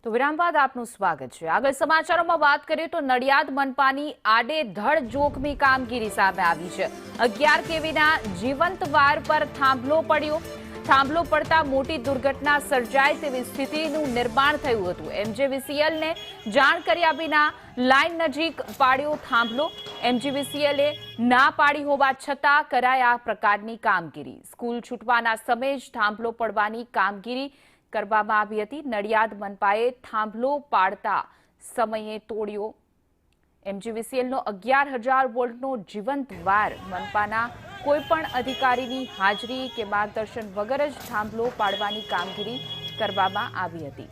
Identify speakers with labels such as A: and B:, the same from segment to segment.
A: તો વિરામ બાદ આપનું સ્વાગત છે। આગળ સમાચારોમાં વાત કરીએ તો નડિયાદ મનપાની આડેધડ જોખમી કામગીરી સામે આવી છે। 11 કેવીના જીવંત વાયર પર થાંભલો પડ્યો। થાંભલો પડતા મોટી દુર્ઘટના સર્જાય તેવી સ્થિતિનું નિર્માણ થયું હતું। એમજીવીસીએલને જાણ કર્યા વિના લાઇન નજીક પાડ્યો થાંભલો। એમજીવીસીએલે ના પાડી હોવા છતાં કરાય આ પ્રકારની કામગીરી। સ્કૂલ છૂટવાના સમયે જ થાંભલો પડવાની કામગીરી કરવામાં આવી હતી। નડિયાદ મનપાએ થાંભલો પાડતા સમયે તોડ્યો। એમજીવીસીએલનો 11,000 વોલ્ટનો જીવંત વાયર મનપાના કોઈપણ અધિકારીની હાજરી કે માર્ગદર્શન વગર જ થાંભલો પાડવાની કામગીરી કરવામાં આવી હતી।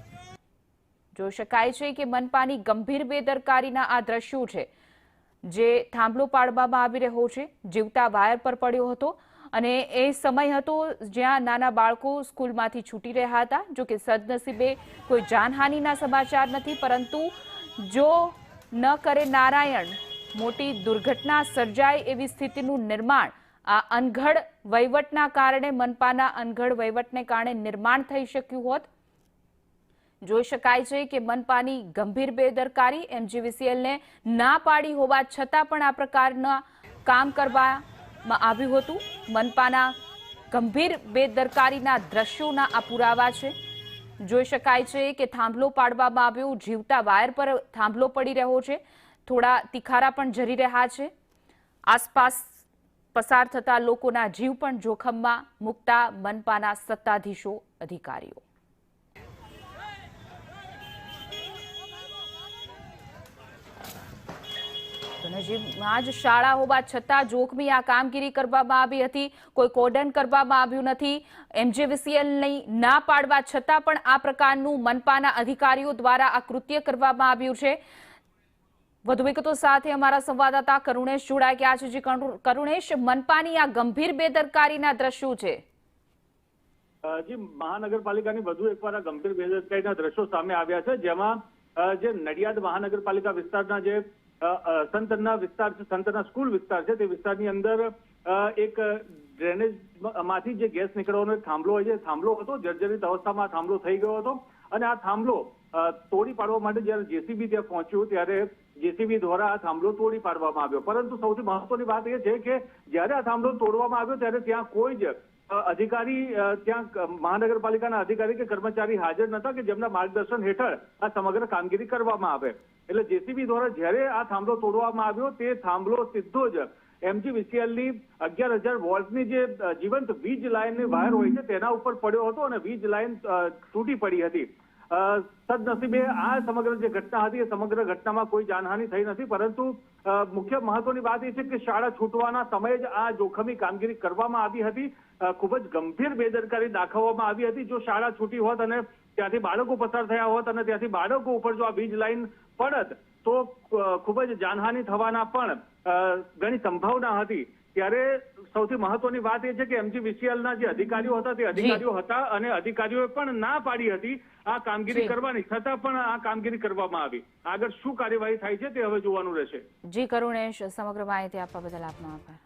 A: જોઈ શકાય છે કે મનપાની ગંભીર બેદરકારીના આ દ્રશ્યો છે, જે થાંભલો પાડવામાં આવી રહ્યો છે। જીવતા વાયર પર પડ્યો હતો અને એ સમય હતો જ્યાં નાના બાળકો સ્કૂલમાંથી છૂટી રહ્યા હતા। જો કે સદનસીબે કોઈ જાનહાનિના સમાચાર નથી, પરંતુ જો ન કરે નારાયણ મોટી દુર્ઘટના સર્જાય એવી સ્થિતિનું નિર્માણ આ અનઘડ વહીવટના કારણે, મનપાના અનઘડ વહીવટને કારણે નિર્માણ થઈ શક્યું હોત। જોઈ શકાય છે કે મનપાની ગંભીર બેદરકારી, એમજીવીસીએલને ના પાડી હોવા છતાં પણ આ પ્રકારના કામ કરવામાં આવ્યું હતું। મનપાના ગંભીર બેદરકારીના દ્રશ્યોના આ પુરાવા છે। જોઈ શકાય છે કે થાંભલો પાડવામાં આવ્યો, જીવતા વાયર પર થાંભલો પડી રહ્યો છે। થોડા તિખારા પણ જરી રહ્યા છે। આસપાસ પસાર થતા લોકોના જીવ પણ જોખમમાં મૂકતા મનપાના સત્તાધીશો, અધિકારીઓ। નજીકમાં જ શાળા હોવા છતાં જોખમી આ કામગીરી કરવામાં આવી હતી। કોઈ કોર્ડન કરવામાં આવ્યું નથી। એમજીવીસીએલની ના પાડવા છતાં પણ આ પ્રકારનું મનપાના અધિકારીઓ દ્વારા આ કૃત્ય કરવામાં આવ્યું છે। વધુ વિગતો સાથે અમારા સંવાદદાતા કરુણેશ જોડાઈ ગયા છે। જે કરુણેશ, મનપાની આ ગંભીર બેદરકારીના દ્રશ્યો છે।
B: જી, મહાનગરપાલિકાની વધુ એકવાર આ ગંભીર બેદરકારીના દ્રશ્યો સામે આવ્યા છે, જેમાં જે નડિયાદ મહાનગરપાલિકા વિસ્તારના જે સંતના વિસ્તાર છે, સંતના સ્કૂલ વિસ્તાર છે, તે વિસ્તારની અંદર એક ડ્રેનેજ માંથી જે ગેસ નીકળવાનો એક થાંભલો હોય છે, થાંભલો હતો। જર્જરિત અવસ્થામાં થાંભલો થઈ ગયો હતો અને આ થાંભલો તોડી પાડવા માટે જયારે જેસીબી ત્યાં પહોંચ્યું ત્યારે જેસીબી દ્વારા આ થાંભલો તોડી પાડવામાં આવ્યો। પરંતુ સૌથી મહત્વની વાત એ છે કે જયારે આ થાંભલો તોડવામાં આવ્યો ત્યારે ત્યાં કોઈ જ અધિકારી, ત્યાં મહાનગરપાલિકાના અધિકારી કે કર્મચારી હાજર નતા કે જેમના માર્ગદર્શન હેઠળ આ સમગ્ર કામગીરી કરવામાં આવે। એટલે જેસીબી દ્વારા જ્યારે આ થાંભલો તોડવામાં આવ્યો, તે થાંભલો સીધો જ એમજીવીસીએલની 11,000 વોલ્ટની જે જીવંત વીજ લાઇનની વાયર હોય છે તેના ઉપર પડ્યો હતો અને વીજ લાઇન તૂટી પડી હતી। સદનસીબે આ સમગ્ર જે ઘટના હતી એ સમગ્ર ઘટનામાં કોઈ જાનહાનિ થઈ નથી, પરંતુ મુખ્ય મહત્વની વાત એ છે કે શાળા છૂટવાના સમયે જ આ જોખમી કામગીરી કરવામાં આવી હતી। ખૂબ જ ગંભીર બેદરકારી દાખવવામાં આવી હતી। જો શાળા છૂટી હોત અને ત્યાંથી બાળકો પસાર થયા હોત અને ત્યાંથી બાળકો ઉપર જો આ વીજ લાઇન પડત તો ખૂબ જ જાનહાનિ થવાના પણ ઘણી સંભાવના હતી। ત્યારે સૌથી મહત્વની વાત એ છે કે એમજીવીસીએલના જે અધિકારીઓ હતા તે અધિકારીઓ હતા અને અધિકારીઓએ પણ ના પાડી હતી આ કામગીરી કરવાની, છતાં પણ આ કામગીરી કરવામાં આવી। આગળ શું કાર્યવાહી થાય છે તે હવે જોવાનું રહેશે।
A: જી કરુણેશ, સમગ્ર માહિતી આપવા બદલ આપનો આભાર।